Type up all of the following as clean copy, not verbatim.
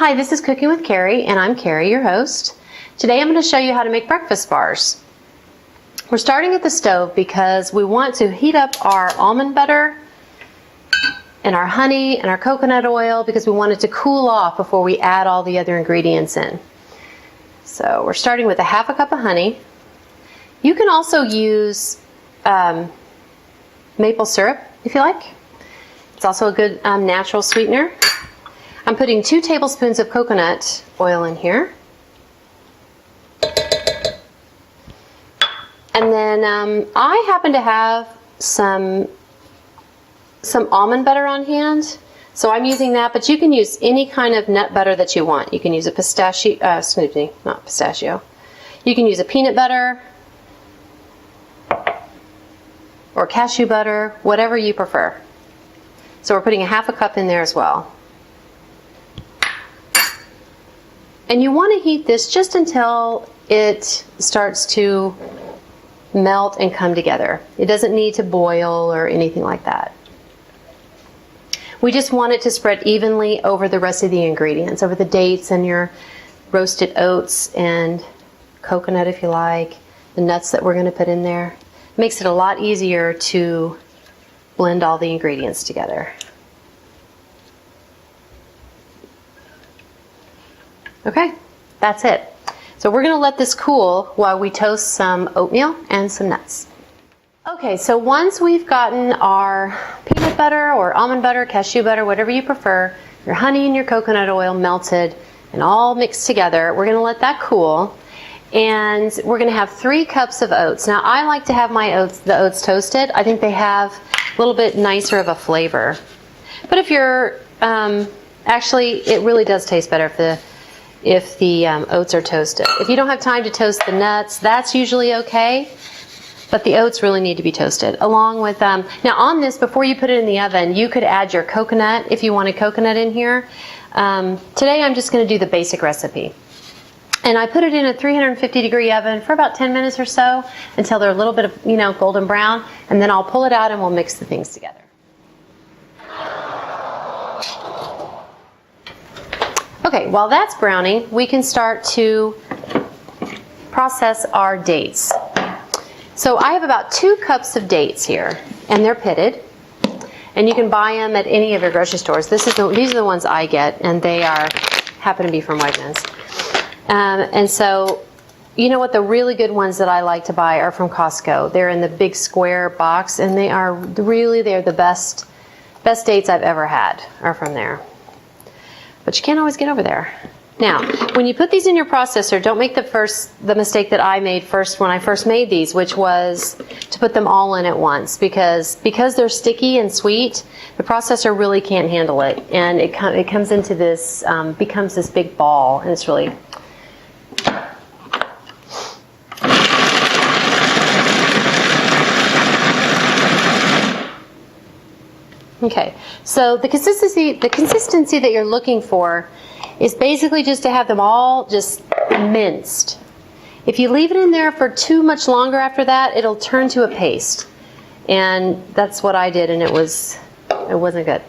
Hi, this is Cooking with Carrie, and I'm Carrie, your host. Today I'm going to show you how to make breakfast bars. We're starting at the stove because we want to heat up our almond butter and our honey and our coconut oil because we want it to cool off before we add all the other ingredients in. So we're starting with a half a cup of honey. You can also use maple syrup if you like. It's also a good natural sweetener. I'm putting 2 tablespoons of coconut oil in here. And then I happen to have some almond butter on hand, so I'm using that, but you can use any kind of nut butter that you want. You can use a pistachio, not pistachio. You can use a peanut butter or cashew butter, whatever you prefer. So we're putting a half a cup in there as well. And you want to heat this just until it starts to melt and come together. It doesn't need to boil or anything like that. We just want it to spread evenly over the rest of the ingredients, over the dates and your roasted oats and coconut if you like, the nuts that we're going to put in there. It makes it a lot easier to blend all the ingredients together. Okay, that's it. So we're going to let this cool while we toast some oatmeal and some nuts. Okay, so once we've gotten our peanut butter or almond butter, cashew butter, whatever you prefer, your honey and your coconut oil melted and all mixed together, we're going to let that cool. And we're going to have 3 cups of oats. Now I like to have the oats toasted. I think they have a little bit nicer of a flavor. But if you're, actually it really does taste better if the oats are toasted. If you don't have time to toast the nuts, that's usually okay, but the oats really need to be toasted. Along with, now on this, before you put it in the oven, you could add your coconut if you wanted coconut in here. Today I'm just going to do the basic recipe. And I put it in a 350-degree oven for about 10 minutes or so until they're a little bit of, golden brown, and then I'll pull it out and we'll mix the things together. Okay, while that's browning, we can start to process our dates. So I have about 2 cups of dates here, and they're pitted. And you can buy them at any of your grocery stores. These are the ones I get, and they happen to be from Wegmans. And so, you know what, the really good ones that I like to buy are from Costco. They're in the big square box, and they're the best dates I've ever had are from there. But you can't always get over there. Now, when you put these in your processor, don't make the mistake that I made when I first made these, which was to put them all in at once, because they're sticky and sweet, the processor really can't handle it, and it comes into this, becomes this big ball, and it's really. Okay, so the consistency that you're looking for is basically just to have them all just minced. If you leave it in there for too much longer after that, it'll turn to a paste. And that's what I did, and it wasn't good.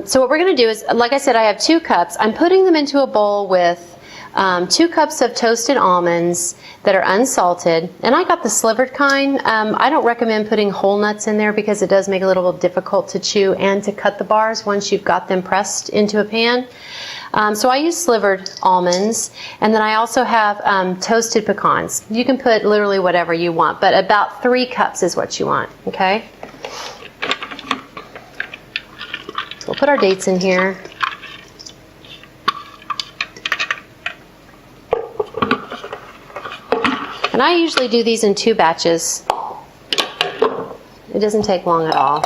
So what we're going to do is, like I said, I have 2 cups. I'm putting them into a bowl with 2 cups of toasted almonds that are unsalted, and I got the slivered kind. I don't recommend putting whole nuts in there because it does make it a little difficult to chew and to cut the bars once you've got them pressed into a pan. So I use slivered almonds, and then I also have toasted pecans. You can put literally whatever you want, but about 3 cups is what you want, okay? So we'll put our dates in here. And I usually do these in 2 batches. It doesn't take long at all.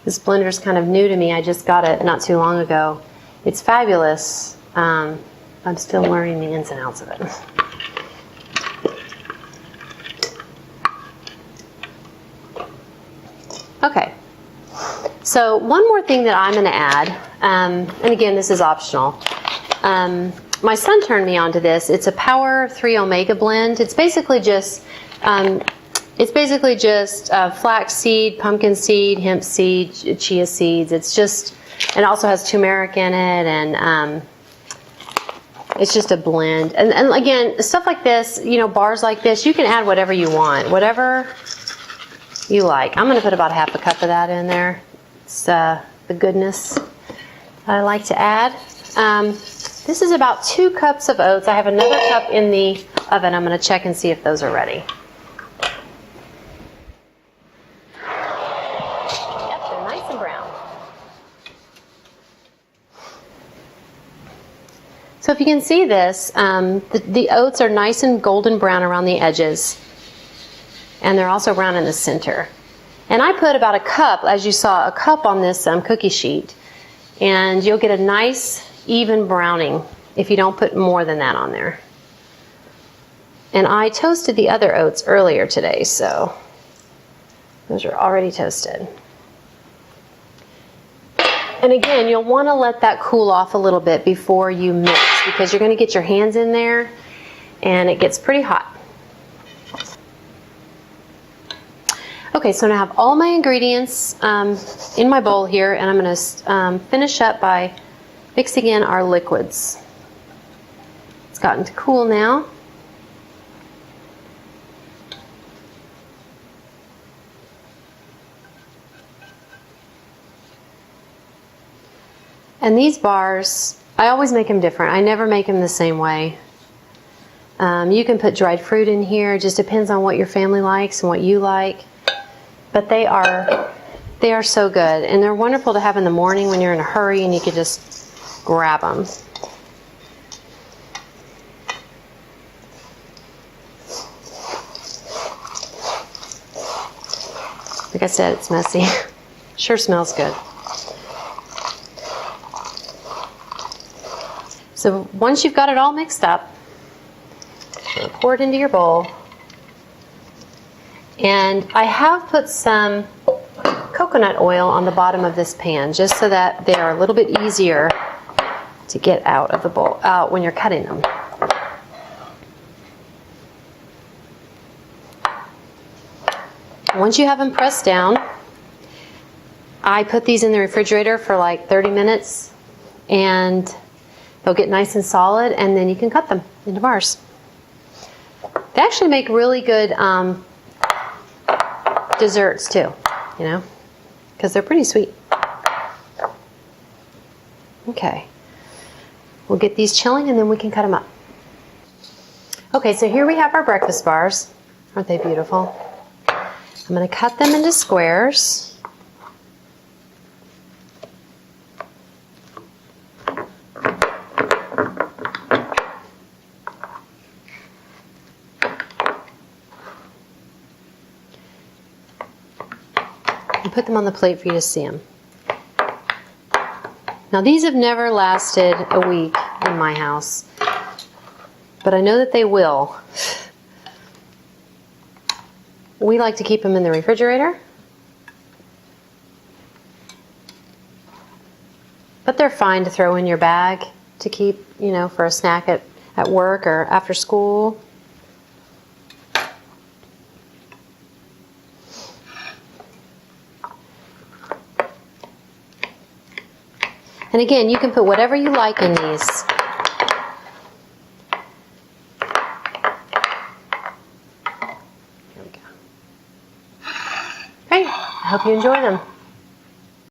This blender is kind of new to me. I just got it not too long ago. It's fabulous. I'm still learning the ins and outs of it. So one more thing that I'm going to add, and again, this is optional. My son turned me on to this. It's a Power 3 Omega blend. It's basically just flax seed, pumpkin seed, hemp seed, chia seeds. It also has turmeric in it, and it's just a blend. And again, stuff like this, bars like this, you can add whatever you want, whatever you like. I'm going to put about half a cup of that in there. It's the goodness I like to add. This is about 2 cups of oats. I have another cup in the oven. I'm going to check and see if those are ready. Yep, they're nice and brown. So if you can see this, the oats are nice and golden brown around the edges. And they're also brown in the center. And I put about a cup, as you saw, a cup on this cookie sheet. And you'll get a nice even browning if you don't put more than that on there. And I toasted the other oats earlier today, so those are already toasted. And again, you'll want to let that cool off a little bit before you mix, because you're going to get your hands in there and it gets pretty hot. Okay, so now I have all my ingredients in my bowl here, and I'm going to finish up by mixing in our liquids. It's gotten to cool now. And these bars, I always make them different. I never make them the same way. You can put dried fruit in here. It just depends on what your family likes and what you like. But they are so good, and they're wonderful to have in the morning when you're in a hurry and you can just grab them. Like I said, it's messy. Sure smells good. So once you've got it all mixed up, pour it into your bowl. And I have put some coconut oil on the bottom of this pan, just so that they are a little bit easier to get out of the bowl, out when you're cutting them. Once you have them pressed down, I put these in the refrigerator for like 30 minutes, and they'll get nice and solid, and then you can cut them into bars. They actually make really good desserts too, because they're pretty sweet. Okay, we'll get these chilling and then we can cut them up. Okay, so here we have our breakfast bars. Aren't they beautiful? I'm going to cut them into squares. And put them on the plate for you to see them. Now these have never lasted a week in my house, but I know that they will. We like to keep them in the refrigerator, but they're fine to throw in your bag to keep, for a snack at work or after school. And again, you can put whatever you like in these. Here we go. Great. I hope you enjoy them.